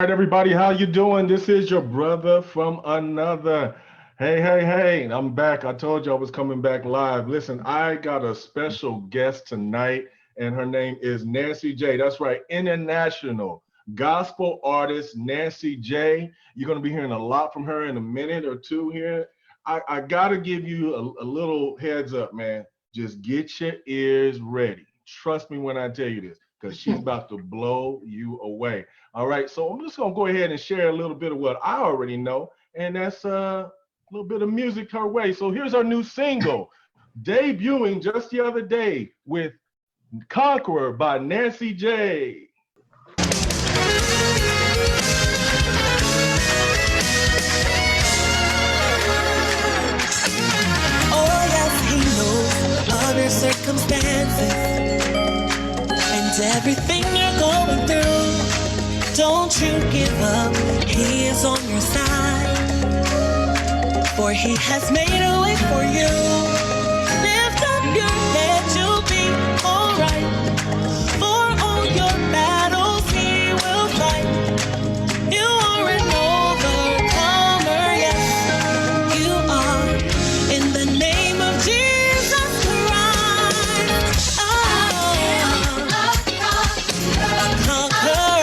All right, everybody, how you doing? This is your brother from another. Hey, I'm back. I told you I was coming back live. Listen, I got a special guest tonight, and her name is Nancy J. That's right, international gospel artist Nancy J. You're going to be hearing a lot from her in a minute or two here. I got to give you a little heads up, man. Just get your ears ready. Trust me when I tell you this, because she's about to blow you away. All right, so I'm just gonna go ahead and share a little bit of what I already know, and that's a little bit of music her way. So here's our new single, debuting just the other day with Conqueror by Nancy J. Oh yes, he knows other circumstances and everything you're going through. Don't you give up, he is on your side, for he has made a way for you. Lift up your head, you'll be alright, for all your battles he will fight. You are an overcomer, yes, you are, in the name of Jesus Christ. A conqueror.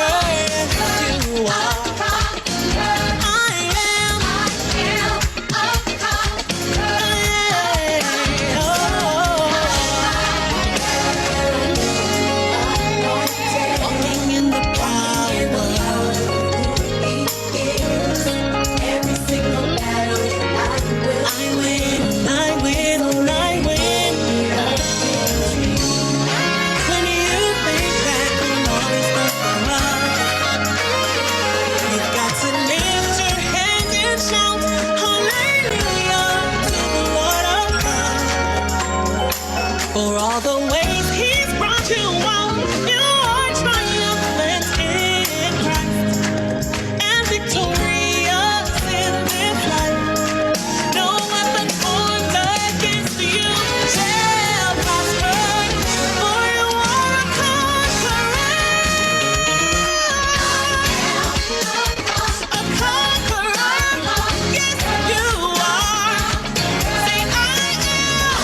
For all the ways he's brought you out, you are triumphant in Christ and victorious in this life. No weapon formed against you shall prosper, for you are a conqueror. A conqueror, yes you are. Say I am.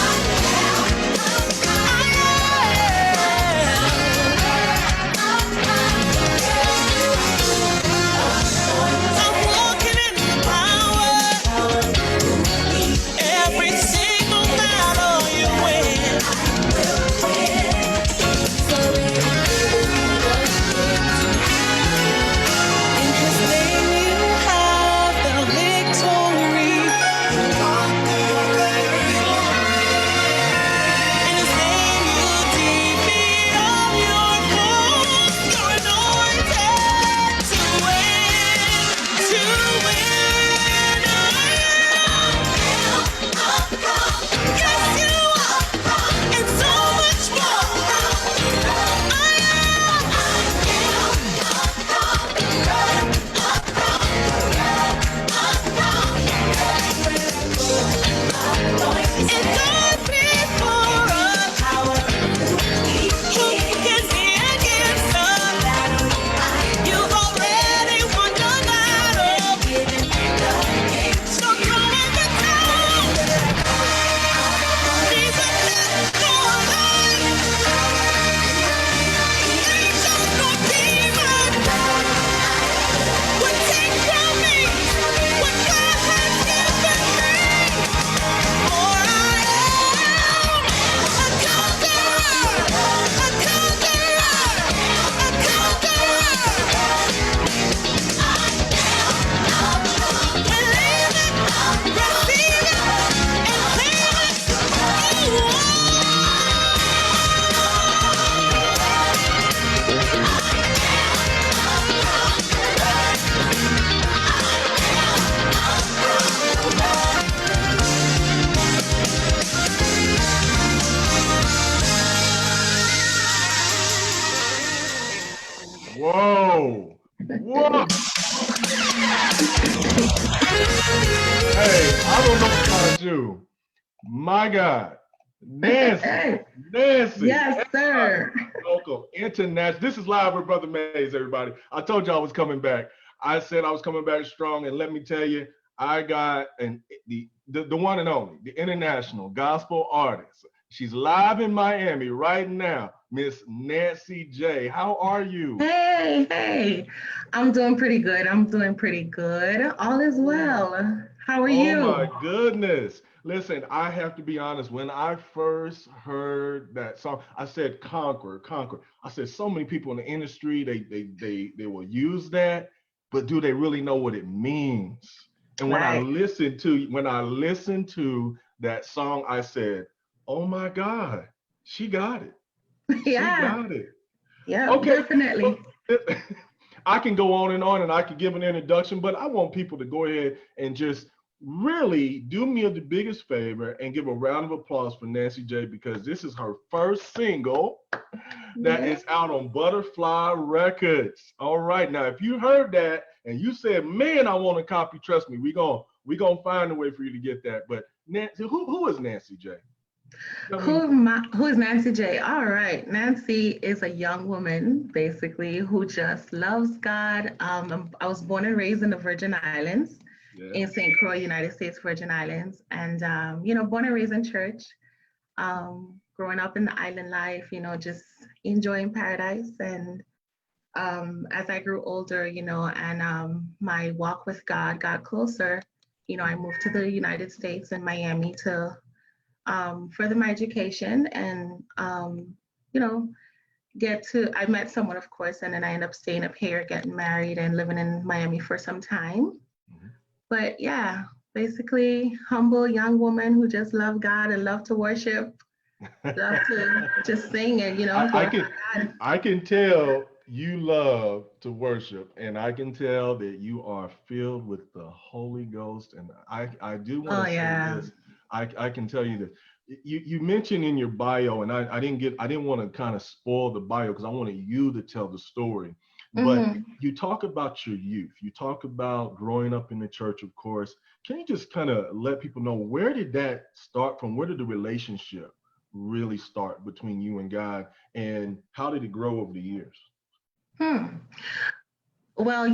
Whoa. Whoa. Hey, I don't know about you. My God. Nancy. Yes, sir. Welcome. International. This is live with Brother Mays, everybody. I told you I was coming back. I said I was coming back strong, and let me tell you, I got the one and only, the international gospel artist. She's live in Miami right now, Miss Nancy J. How are you? Hey, I'm doing pretty good. I'm doing pretty good. All is well. How are Oh you? my goodness. Listen, I have to be honest. When I first heard that song, I said Conqueror, Conqueror. I said so many people in the industry, they will use that, but do they really know what it means? And Right. when I listened to that song, I said, "Oh my God, she got it. She Yeah. got it." Yeah, Okay. definitely. I can go on and I can give an introduction, but I want people to go ahead and just really do me the biggest favor and give a round of applause for Nancy J because this is her first single that Yeah. is out on Butterfly Recordz. All right, now if you heard that and you said, "Man, I want a copy," trust me, we gonna find a way for you to get that. But Nancy, who is Nancy J? Tell me. Who is Nancy J? All right. Nancy is a young woman, basically, who just loves God. I was born and raised in the Virgin Islands, Yeah. in St. Croix, United States Virgin Islands, and born and raised in church. Growing up in the island life, just enjoying paradise. And as I grew older, and my walk with God got closer, I moved to the United States and Miami to further my education and, you know, I met someone, of course, and then I ended up staying up here, getting married and living in Miami for some time. Mhm. But yeah, basically humble young woman who just loved God and loved to worship, loved to just sing and, I glorify can God. I can tell you love to worship, and I can tell that you are filled with the Holy Ghost. And I do want Oh to say yeah. this. I can tell you that you mentioned in your bio, and I didn't want to kind of spoil the bio because I wanted you to tell the story. But Hmm. you talk about your youth. You talk about growing up in the church, of course. Can you just kind of let people know where did that start from? Where did the relationship really start between you and God, and how did it grow over the years? Hmm. Well,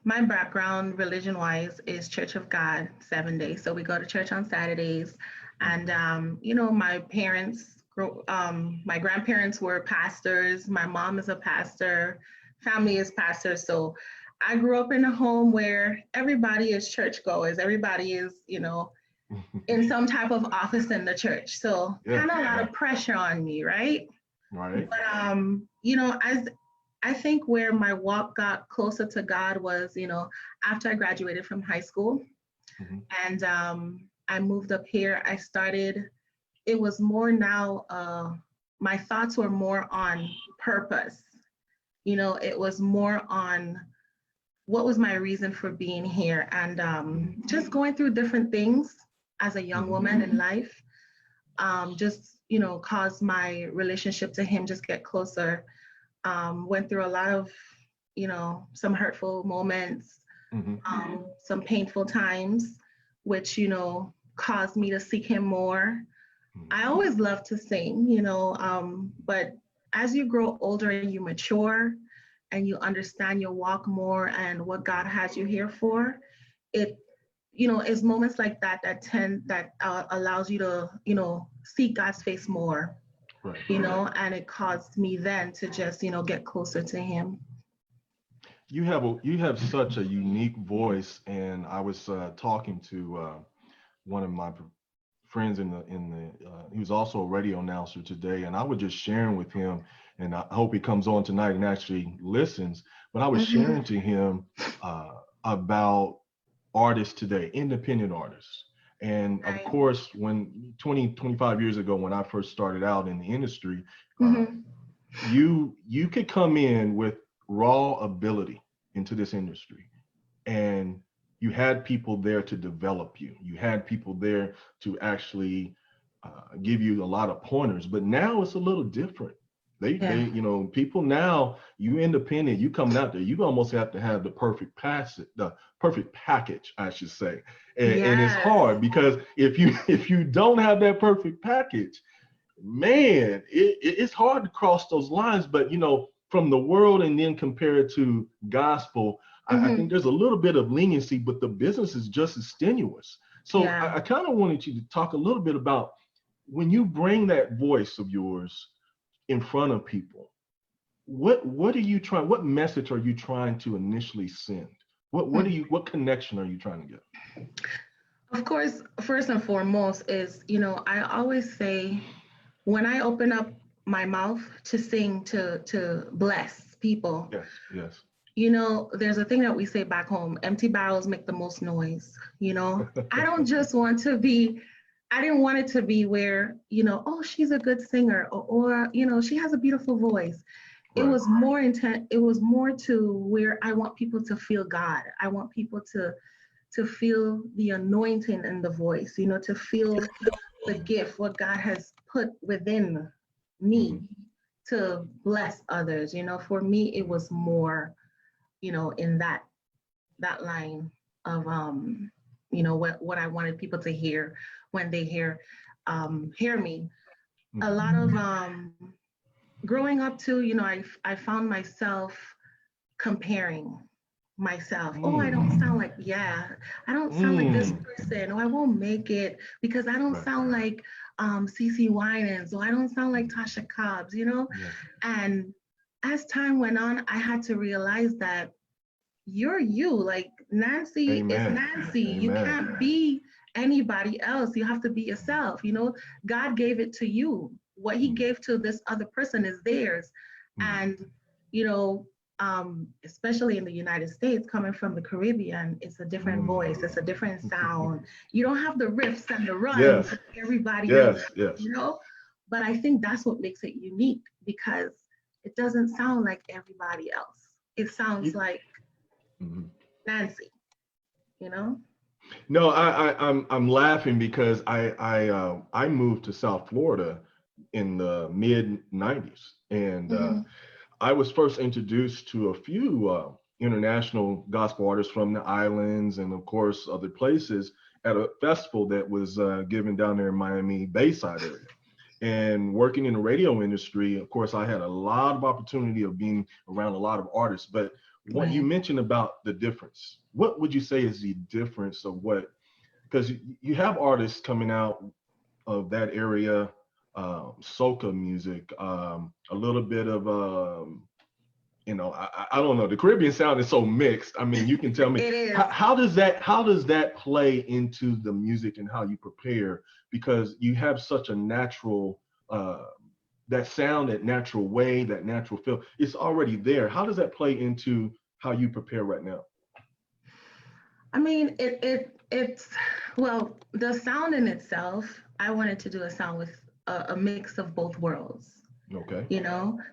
my background religion-wise is Church of God 7 days. So we go to church on Saturdays. And, Mhm. my my grandparents were pastors. My mom is a pastor. Family is pastors. So I grew up in a home where everybody is churchgoers. Everybody is, in some type of office in the church. So Yeah, kind of a lot yeah, of pressure on me, right? right. But as I think where my walk got closer to God was, after I graduated from high school Mhm. and I moved up here, it was more now, my thoughts were more on purpose. It was more on what was my reason for being here and Mhm. just going through different things as a young Mhm. woman in life, just, caused my relationship to him just get closer. Went through a lot of, some hurtful moments, Mhm. some painful times, which, caused me to seek him more. Mhm. I always love to sing, but as you grow older and you mature and you understand your walk more and what God has you here for, it, it's moments like that allows you to, seek God's face more, Right. and it caused me then to just, get closer to him. You have such a unique voice, and I was talking to one of my friends he was also a radio announcer today, and I was just sharing with him, and I hope he comes on tonight and actually listens. But I was Hmm. sharing to him uh, about artists today, independent artists. And of Right. course, when 25 years ago, when I first started out in the industry, uh, Hmm. you could come in with raw ability into this industry, and you had people there to develop you. You had people there to actually give you a lot of pointers. But now it's a little different. Yeah. People now, you independent, you coming out there, you almost have to have the perfect the perfect package, I should say. And it's Yes. hard because if you don't have that perfect package, man, it's hard to cross those lines. But from the world and then compare it to gospel, I think there's a little bit of leniency, but the business is just as strenuous. So I kind of wanted you to talk a little bit about when you bring that voice of yours in front of people, what are you trying, what message are you trying to initially send? What connection are you trying to get? Of course, first and foremost is, I always say when I open up my mouth to sing, to bless people. Yes. There's a thing that we say back home, empty barrels make the most noise. I don't just want to be, I didn't want it to be where, oh, she's a good singer, or she has a beautiful voice. Right. It was more intent. It was more to where I want people to feel God. I want people to feel the anointing in the voice, to feel the gift, what God has put within me to bless others. For me, it was more, in that line of, what I wanted people to hear when they hear me. A lot of growing up too, I found myself comparing myself. Oh, I don't sound like, I don't sound like this person, or I won't make it because I don't sound like CeCe Winans, or I don't sound like Tasha Cobbs, And as time went on, I had to realize that you're you, like Nancy is Nancy. Amen. You can't be anybody else. You have to be yourself. God gave it to you. What he gave to this other person is theirs. And, especially in the United States, coming from the Caribbean, it's a different voice. It's a different sound. You don't have the riffs and the runs that everybody else, But I think that's what makes it unique, because it doesn't sound like everybody else. It sounds like Nancy, No, I'm laughing because I moved to South Florida in the mid 90s, and I was first introduced to a few international gospel artists from the islands and of course other places at a festival that was given down there in Miami Bayside area. And working in the radio industry, of course, I had a lot of opportunity of being around a lot of artists. But what you mentioned about the difference, what would you say is the difference of what, because you have artists coming out of that area, soca music, a little bit of, I don't know, the Caribbean sound is so mixed. I mean, you can tell me, how does that play into the music and how you prepare? Because you have such a natural, that sound, that natural way, that natural feel, it's already there. How does that play into how you prepare right now? I mean, it's, well, the sound in itself, I wanted to do a sound with a mix of both worlds. Okay.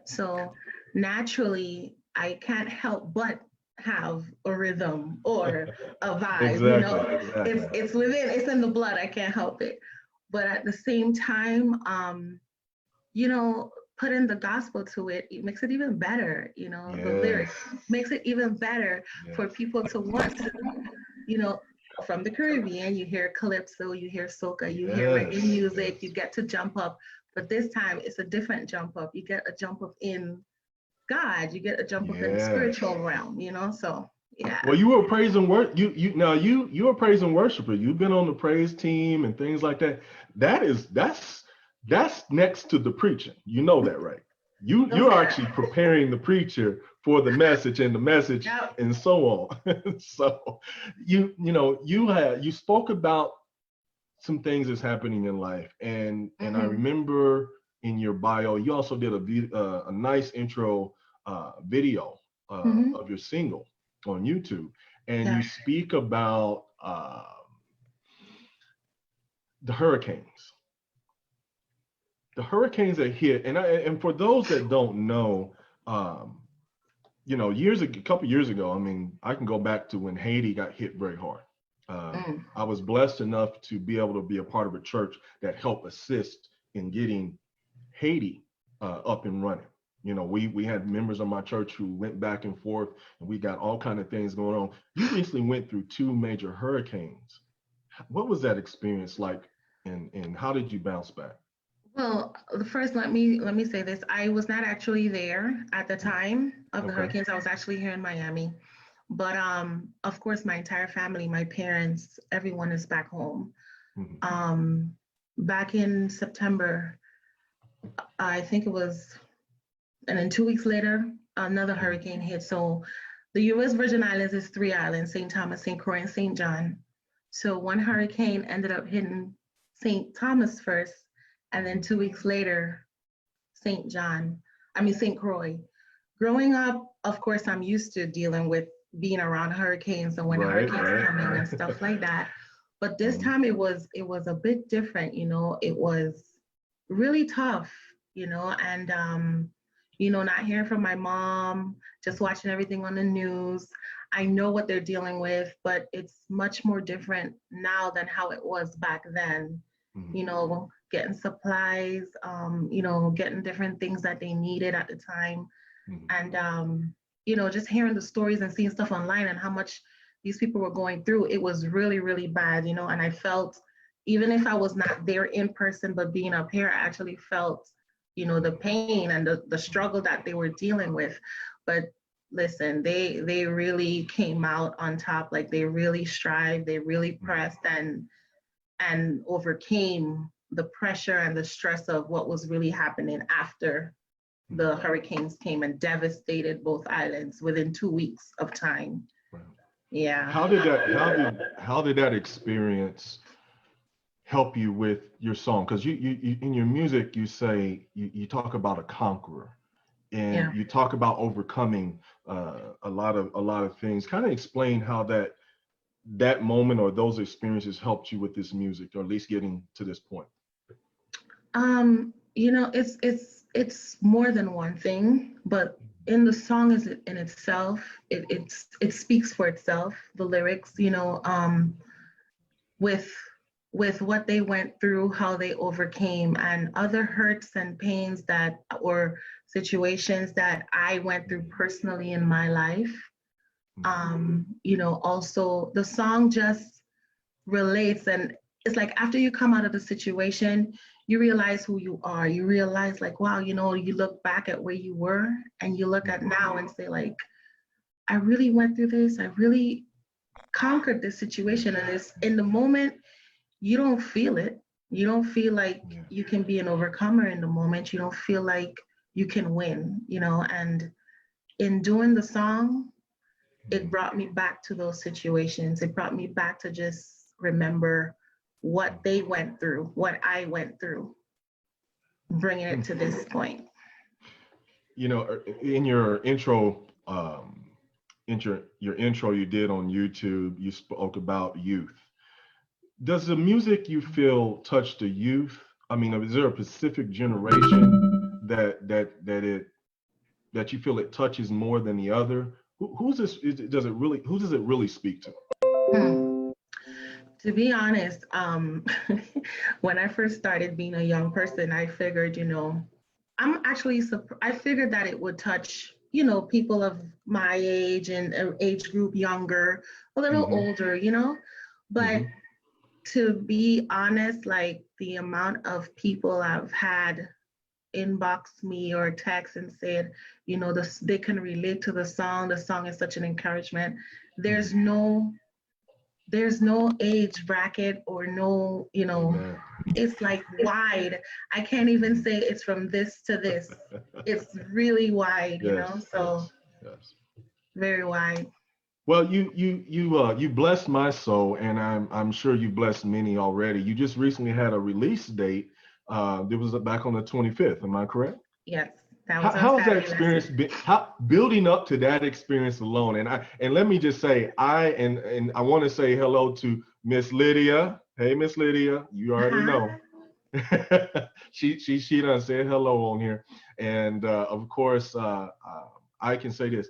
So naturally, I can't help but have a rhythm or a vibe. Exactly. It's in the blood. I can't help it. But at the same time, putting the gospel to it, it makes it even better. The lyrics makes it even better for people to want to, from the Caribbean, you hear calypso, you hear soca, you hear reggae music, you get to jump up. But this time it's a different jump up. You get a jump up in God, you get a jump up in the spiritual realm, so Well, you were a praise and worship. You're a praise and worshiper. You've been on the praise team and things like that. That's next to the preaching. You know that, right? You're actually preparing the preacher for the message and the message and so on. So you spoke about some things that's happening in life, and I remember in your bio you also did a nice intro video of your single on YouTube, and you speak about the hurricanes that hit, and for those that don't know, a couple years ago, I mean, I can go back to when Haiti got hit very hard. I was blessed enough to be able to be a part of a church that helped assist in getting Haiti up and running. We had members of my church who went back and forth, and we got all kind of things going on. You recently went through 2 major hurricanes. What was that experience like, and how did you bounce back? Well, first, let me say this. I was not actually there at the time of the hurricanes. I was actually here in Miami. But of course, my entire family, my parents, everyone is back home. Back in September, I think it was, and then 2 weeks later, another hurricane hit. So the U.S. Virgin Islands is three islands: St. Thomas, St. Croix, and St. John. So one hurricane ended up hitting St. Thomas first, and then 2 weeks later, St. Croix. Growing up, of course, I'm used to dealing with being around hurricanes and when hurricanes come in and stuff like that. But this time it was a bit different, it was really tough, and not hearing from my mom, just watching everything on the news. I know what they're dealing with, but it's much more different now than how it was back then. Getting supplies, getting different things that they needed at the time. And, just hearing the stories and seeing stuff online and how much these people were going through, it was really, really bad, and I felt, even if I was not there in person, but being up here, I actually felt, the pain and the struggle that they were dealing with. But listen, they really came out on top. Like, they really strived, they really pressed and overcame the pressure and the stress of what was really happening after the hurricanes came and devastated both islands within 2 weeks of time. Wow. Yeah. How did that experience help you with your song? Because you in your music you say you talk about a conqueror, and you talk about overcoming a lot of things. Kind of explain how that moment or those experiences helped you with this music, or at least getting to this point. It's more than one thing, but in the song in itself, it speaks for itself. The lyrics, with what they went through, how they overcame, and other hurts and pains or situations that I went through personally in my life. Also the song just relates, and it's like after you come out of the situation, you realize who you are. You realize, like, wow, you look back at where you were and you look at now and say, like, I really went through this. I really conquered this situation. And it's in the moment, you don't feel it. You don't feel like you can be an overcomer in the moment. You don't feel like you can win, and in doing the song, it brought me back to those situations. It brought me back to just remember what they went through, what I went through, bringing it to this point. In your intro, your intro you did on YouTube, you spoke about youth. Does the music you feel touch the youth? I mean, is there a specific generation that you feel it touches more than the other? Who does it really speak to? To be honest, when I first started being a young person, I figured, I figured that it would touch, people of my age and age group younger, a little older, but to be honest, like, the amount of people I've had inbox me or text and said, they can relate to the song is such an encouragement. There's no age bracket or no, it's like wide. I can't even say it's from this to this. It's really wide, so yes. Very wide. Well, you blessed my soul, and I'm sure you blessed many already. You just recently had a release date. It was back on the 25th. Am I correct? Yes. How has that experience been? How building up to that experience alone? And let me just say, I want to say hello to Miss Lydia. Hey, Miss Lydia, you already know. she done said hello on here, and of course, I can say this.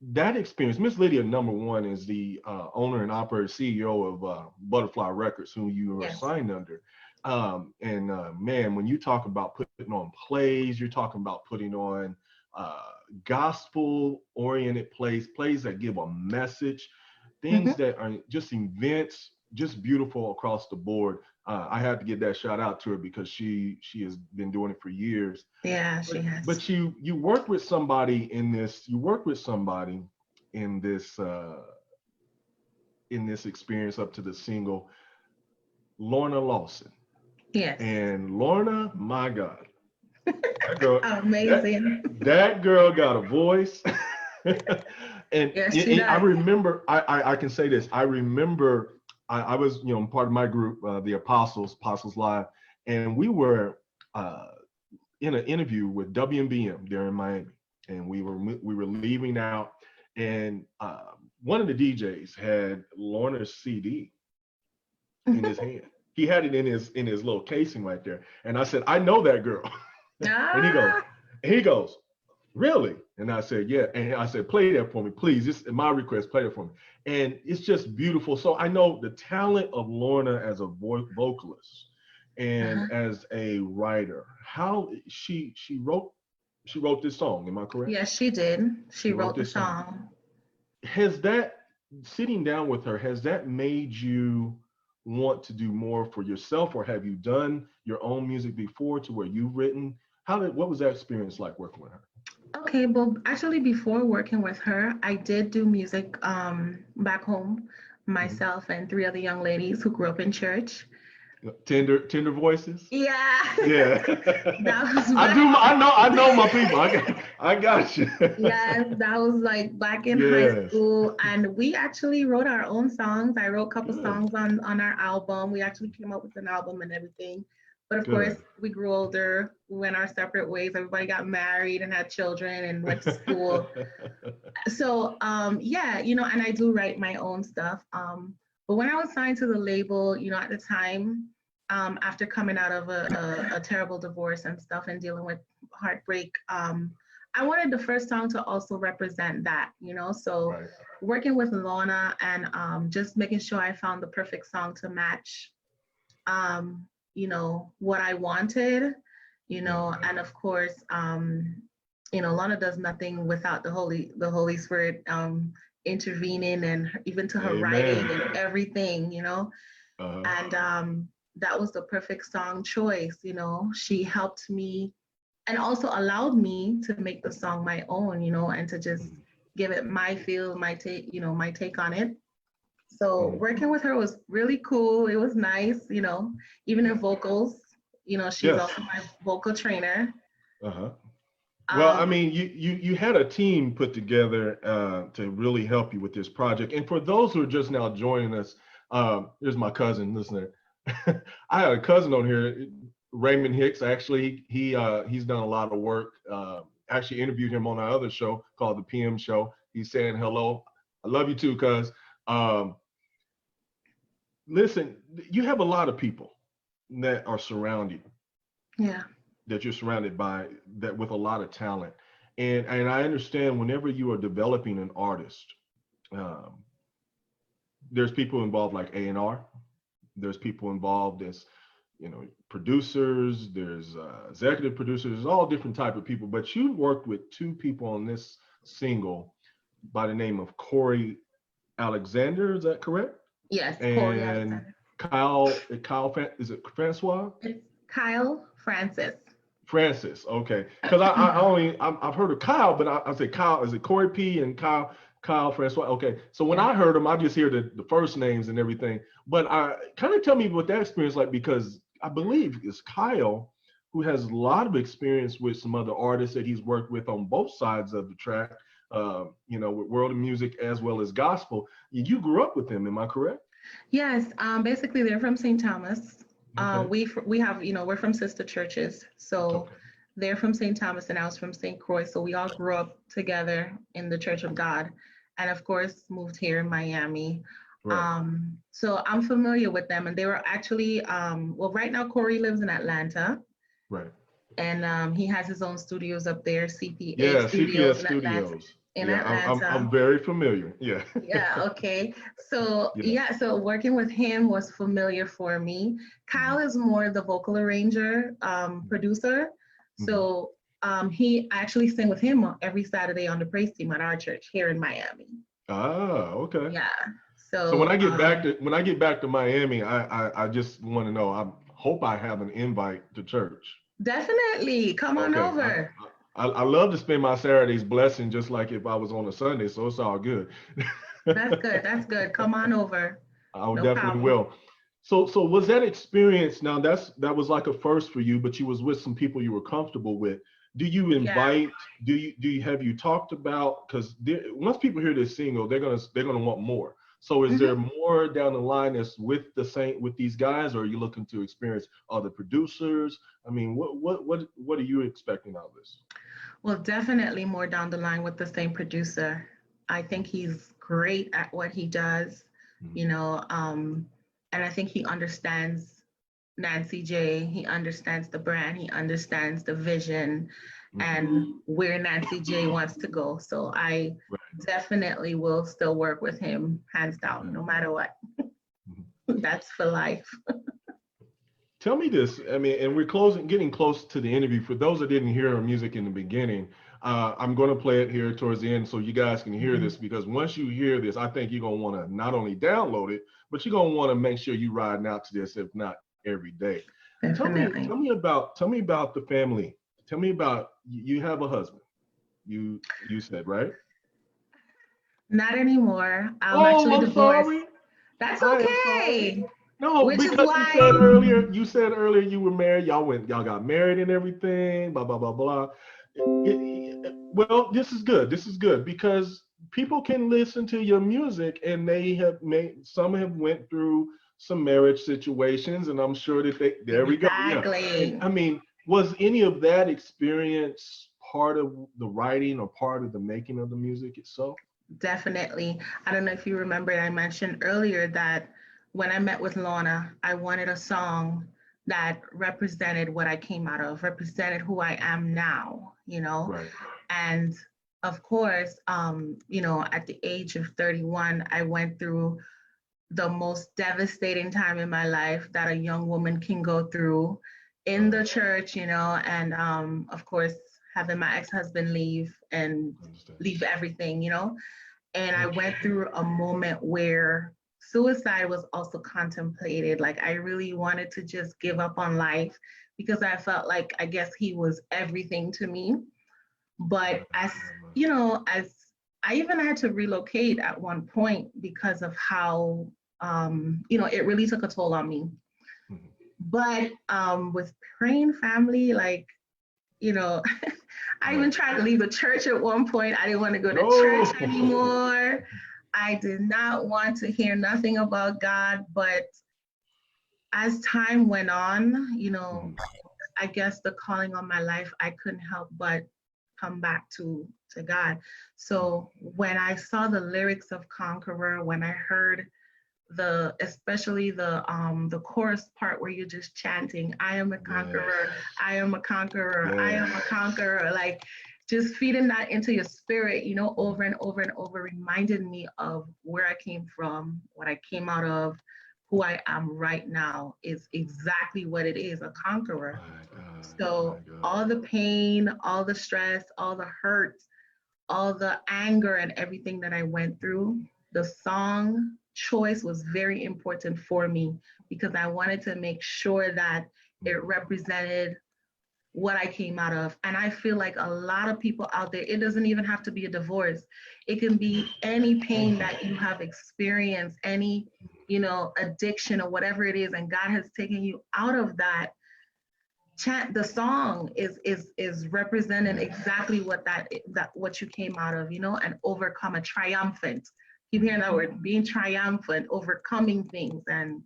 That experience, Miss Lydia, number one, is the owner and operator, CEO of Butterfly Recordz, who you are signed under. Man, when you talk about putting on plays, you're talking about putting on gospel-oriented plays that give a message, things that are just events, just beautiful across the board. I had to give that shout out to her because she has been doing it for years. Yeah, she has. But you work with somebody in this. You work with somebody in this experience up to the single, Lorna Lawson. Yes. And Lorna, my God, that girl, amazing. that girl got a voice. And, Yes, she I does. remember, I can say this. I remember I was, part of my group, the Apostles Live, and we were in an interview with WMBM there in Miami, and we were leaving out, and one of the DJs had Lorna's CD in his hand. He had it in his little casing right there, and I said, I know that girl. And he goes, really? And I said, yeah. And I said, play that for me, please. This is my request, play it for me. And it's just beautiful. So I know the talent of Lorna as a vocalist and as a writer. How she wrote this song, am I correct? Yes, she did. She wrote the song. Has that, sitting down with her, has that made you want to do more for yourself, or have you done your own music before to where you've written? What was that experience like working with her? Okay, well, actually, before working with her, I did do music back home, myself and 3 other young ladies who grew up in church. Tender voices. Yeah. Yeah. That was I know my people. I got you. Yes, that was like back in high school, and we actually wrote our own songs. I wrote a couple songs on our album. We actually came up with an album and everything. But of course, we grew older. We went our separate ways. Everybody got married and had children and went to school. So yeah, and I do write my own stuff. But when I was signed to the label, at the time, after coming out of a terrible divorce and stuff and dealing with heartbreak, I wanted the first song to also represent that, So working with Lorna and just making sure I found the perfect song to match, what I wanted, and of course, Lorna does nothing without the Holy Spirit intervening, and even to her writing and everything, and that was the perfect song choice. She helped me and also allowed me to make the song my own, and to just give it my feel, my take, my take on it. So working with her was really cool. It was nice, even her vocals, she's also my vocal trainer. Well, I mean, you had a team put together to really help you with this project. And for those who are just now joining us, here's my cousin, listener. I had a cousin on here, Raymond Hicks. Actually, he's done a lot of work. Actually interviewed him on our other show called The PM Show. He's saying hello. I love you too, cuz. Listen, you have a lot of people that are surrounding you. Yeah. That you're surrounded by, that with a lot of talent. And I understand whenever you are developing an artist, there's people involved like A&R. There's people involved as, producers, there's executive producers, there's all different type of people. But you worked with 2 people on this single by the name of Corey Alexander, is that correct? Yes, and Corey Alexander. Kyle, is it Francois? It's Kyle Francis, okay. Because I've heard of Kyle, but I say Kyle, is it Corey P and Kyle Francois? Okay, so when I heard them, I just hear the first names and everything. But kind of tell me what that experience like, because I believe it's Kyle who has a lot of experience with some other artists that he's worked with on both sides of the track, with world of music as well as gospel. You grew up with them, am I correct? Yes, basically they're from St. Thomas. We have, we're from sister churches. So they're from St. Thomas and I was from St.Croix. So we all grew up together in the Church of God. And of course, moved here in Miami. Right. So I'm familiar with them. And they were actually, right now Corey lives in Atlanta. Right. And he has his own studios up there, CPA Studios in Atlanta. Atlanta. I'm very familiar. Yeah. Yeah. Okay. So so working with him was familiar for me. Kyle is more the vocal arranger, producer. So he actually sing with him every Saturday on the praise team at our church here in Miami. Ah, okay. Yeah. So when I get back to Miami, I just want to know. I hope I have an invite to church. Definitely, come on over. I love to spend my Saturdays blessing just like if I was on a Sunday, so it's all good. That's good. That's good. Come on over. I No definitely problem. will. So was that experience now that was like a first for you, but you was with some people you were comfortable with. Do you Yeah. invite, do you have you talked about, because once people hear this single, they're gonna want more. So is there Hmm. more down the line that's with these guys, or are you looking to experience other producers? I mean, what are you expecting out of this? Well, definitely more down the line with the same producer. I think he's great at what he does, Mhm. you know, and I think he understands Nancy J. He understands the brand, he understands the vision Mhm. and where Nancy J wants to go. So I Right. definitely will still work with him hands down, Okay. no matter what. Mhm. That's for life. Tell me this. I mean, and getting close to the interview. For those that didn't hear our music in the beginning, I'm going to play it here towards the end so you guys can hear this. Mhm. Because once you hear this, I think you're going to want to not only download it, but you're going to want to make sure you riding out to this, if not every day. Definitely. Tell me about the family. Tell me about you have a husband. You said right? Not anymore. I'm Oh, actually I'm divorced. sorry. That's I am sorry. okay. No, Which is because why, you said earlier you were married. Y'all got married and everything. Blah blah blah blah. Well, this is good. This is good because people can listen to your music and they have made some have went through some marriage situations, and I'm sure that they there we go. Yeah, and exactly. I mean, was any of that experience part of the writing or part of the making of the music itself? Definitely. I don't know if you remember, I mentioned earlier that when I met with Lorna, I wanted a song that represented what I came out of, represented who I am now, you know? Right. And of course, at the age of 31, I went through the most devastating time in my life that a young woman can go through in Right. the church, and of course, having my ex husband leave and Understand. leave everything. And I Yeah. went through a moment where suicide was also contemplated. Like I really wanted to just give up on life because I felt like I guess he was everything to me. But as I even had to relocate at one point because of how it really took a toll on me. Mhm. But with praying family, like, you know, I even Right. tried to leave the church at one point. I didn't want to go to church No. anymore. I did not want to hear nothing about God. But as time went on, Mhm. I guess the calling on my life, I couldn't help but come back to God. Mhm. So when I saw the lyrics of Conqueror, when I heard especially the chorus part where you're just chanting, I am a Yes. conqueror, I am a conqueror, I am a Yes. conqueror, like just feeding that into your spirit, over and over and over, reminded me of where I came from, what I came out of, who I am right now is exactly what it is, a conqueror. My God. My So God. all the pain, all the stress, all the hurt, all the anger and everything that I went through, the song choice was very important for me because I wanted to make sure that it Mhm. represented what I came out of. And I feel like a lot of people out there, it doesn't even have to be a divorce. It can be any pain Thank you. that you have experienced, any, addiction or whatever it is, and God has taken you out of that. Chant the song is representing Yes. exactly that what you came out of, and overcome a triumphant. Keep hearing Mhm. that word, being triumphant, overcoming things, and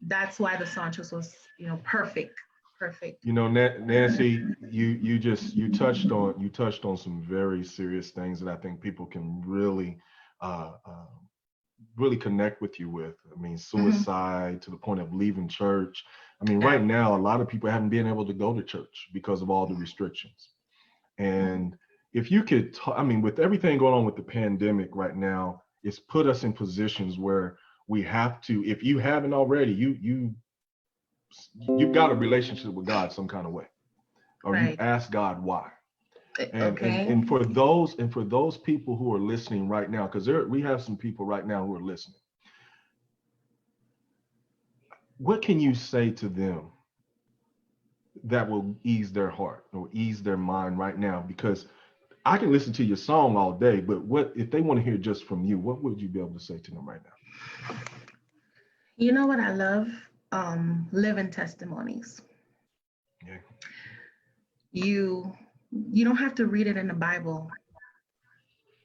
that's why the song just was, perfect, perfect. Nancy, you touched on some very serious things that I think people can uh, uh, really connect with you with. I mean, Hmm. suicide to the point of leaving church. I mean, right Yeah. now, a lot of people haven't been able to go to church because of all the restrictions. And if you could, I mean, with everything going on with the pandemic right now, it's put us in positions where we have to. If you haven't already, you've got a relationship with God some kind of way, or you've Right. asked God why. Okay. And for those people who are listening right now, because we have some people right now who are listening. What can you say to them that will ease their heart or ease their mind right now? Because I can listen to your song all day, but what if they want to hear just from you? What would you be able to say to them right now? You know what I love? Living testimonies. Yeah. You don't have to read it in the Bible.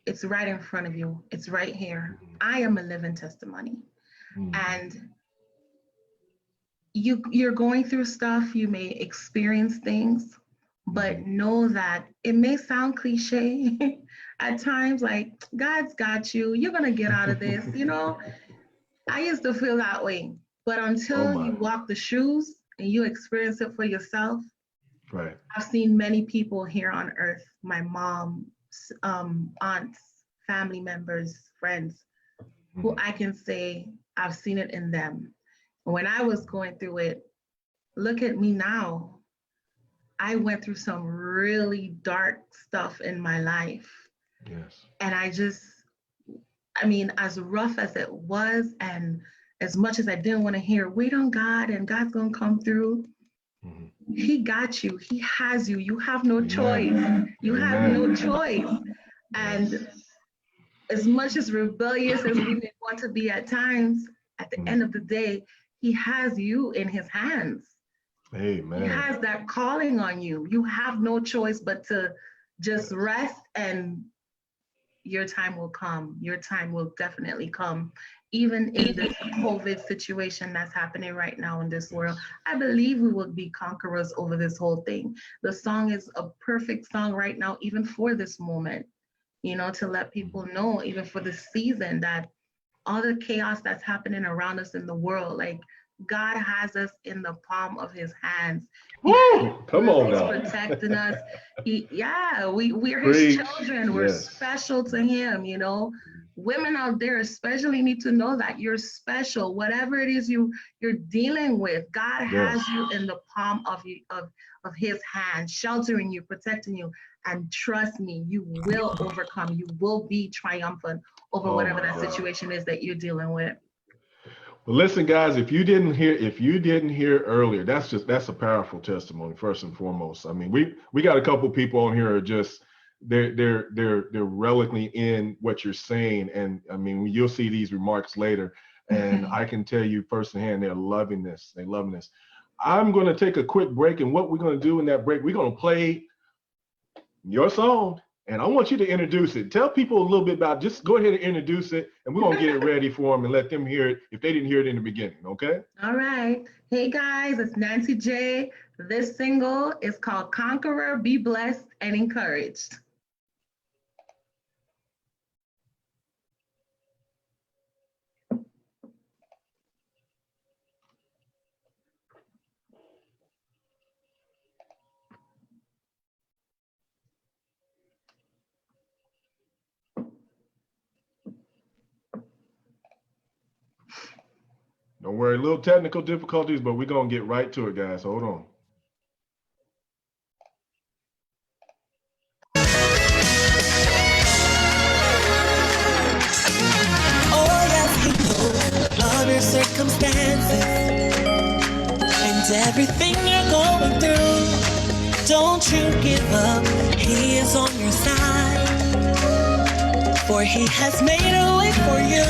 It's right in front of you. It's right here. I am a living testimony. And you're going through stuff, you may experience things, but know that it may sound cliche at times, like God's got you, you're gonna get out of this. I used to feel that way, but until you walk the shoes and you experience it for yourself. Right. I've seen many people here on earth, my mom, aunts, family members, friends, who I can say I've seen it in them. When I was going through it, look at me now. I went through some really dark stuff in my life. Yes. And as rough as it was, and as much as I didn't want to hear, wait on God and God's going to come through. He got you. He has you. You have no choice. You have no choice. And as much as rebellious as we may want to be at times, at the end of the day, he has you in his hands. Amen. He has that calling on you. You have no choice but to just rest, and your time will come. Your time will definitely come. Even in this COVID situation that's happening right now in this world, I believe we will be conquerors over this whole thing. The song is a perfect song right now, even for this moment, to let people know, even for the season, that all the chaos that's happening around us in the world, like God has us in the palm of his hands. Come on now. He's protecting us. We're his children. We're special to him, Women out there especially need to know that you're special. Whatever it is you're dealing with, God has you in the palm of his hand, sheltering you, protecting you. And trust me, you will overcome. You will be triumphant over whatever that situation is that you're dealing with. Well, listen, guys, if you didn't hear earlier, that's a powerful testimony, first and foremost. I mean, we got a couple people on here who are just they're relically in what you're saying. And I mean, you'll see these remarks later, and I can tell you firsthand, they're loving this. They're loving this. I'm going to take a quick break, and what we're going to do in that break, we're going to play your song, and I want you to introduce it. Tell people a little bit about, just go ahead and introduce it, and we're going to get it ready for them and let them hear it if they didn't hear it in the beginning, okay? All right. Hey, guys, it's Nancy J. This single is called Conqueror. Be blessed and encouraged. Don't worry, little technical difficulties, but we're going to get right to it, guys. Hold on. Oh, yes, he knows other circumstances and everything you're going through. Don't you give up, he is on your side, for he has made a way for you.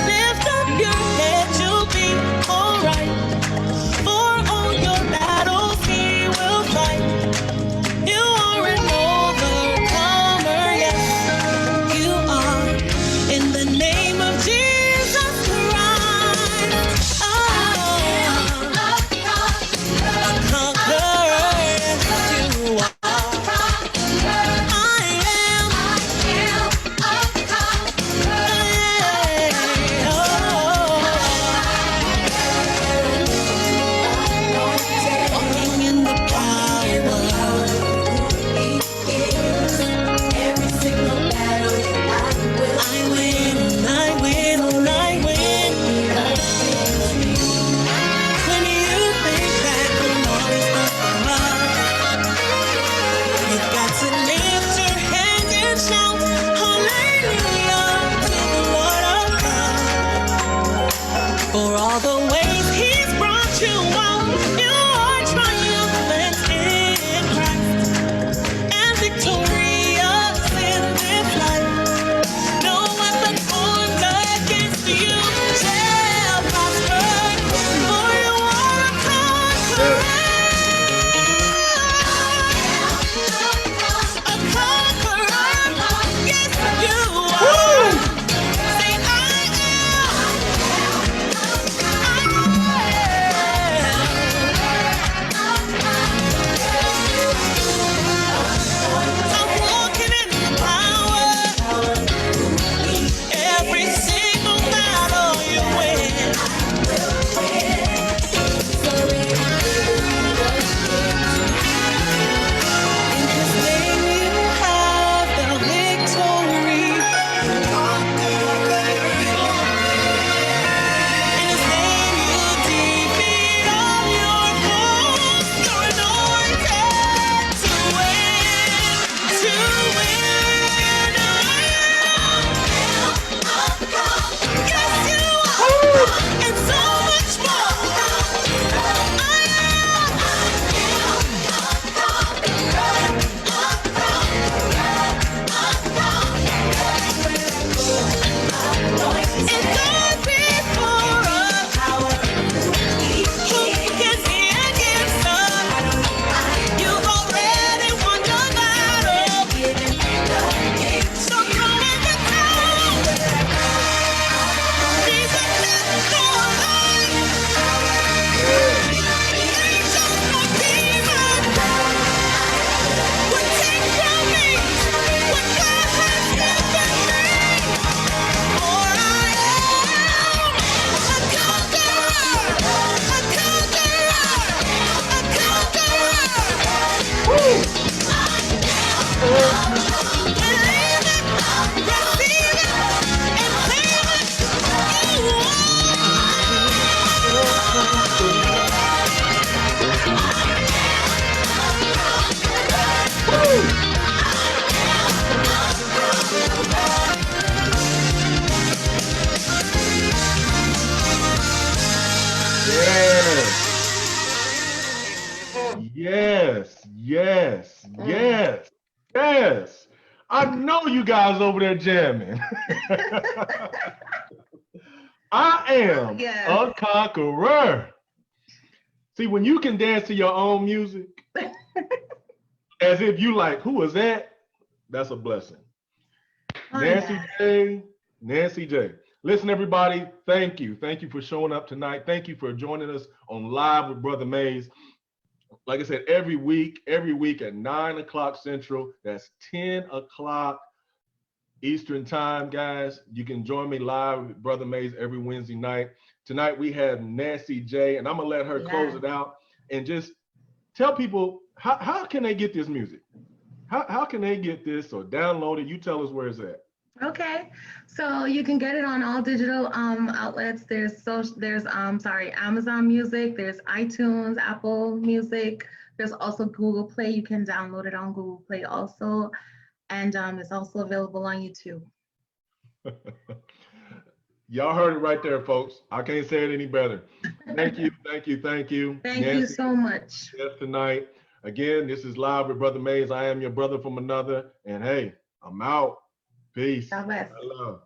Lift up your head, you'll be alright. For all your battles he will fight. You are an overcomer, yes, you are. In the name of Jesus Christ, I am a conqueror, yes, you are. I am a conqueror. Yes, yes, Mm. yes, yes. I know you guys over there jamming. I am Yes. a conqueror. See, when you can dance to your own music, as if you like, who is that? That's a blessing. Oh Nancy yeah. J, Nancy J. Listen, everybody, thank you. Thank you for showing up tonight. Thank you for joining us on Live with Brother Mays. Like I said, every week at 9 o'clock Central, that's 10 o'clock Eastern time, guys. You can join me live with Brother Mays every Wednesday night. Tonight we have Nancy J, and I'm gonna let her close Yes. it out and just tell people how can they get this music? How can they get this or download it? You tell us where it's at. Okay, so you can get it on all digital outlets. There's Amazon Music, there's iTunes, Apple Music. There's also Google Play. You can download it on Google Play also, and it's also available on YouTube. Y'all heard it right there, folks. I can't say it any better. Thank you, thank you, thank you. Thank you Nancy, so much. yes, tonight. Again, this is Live with Brother Mays. I am your brother from another. And hey, I'm out. Peace. God bless. I love.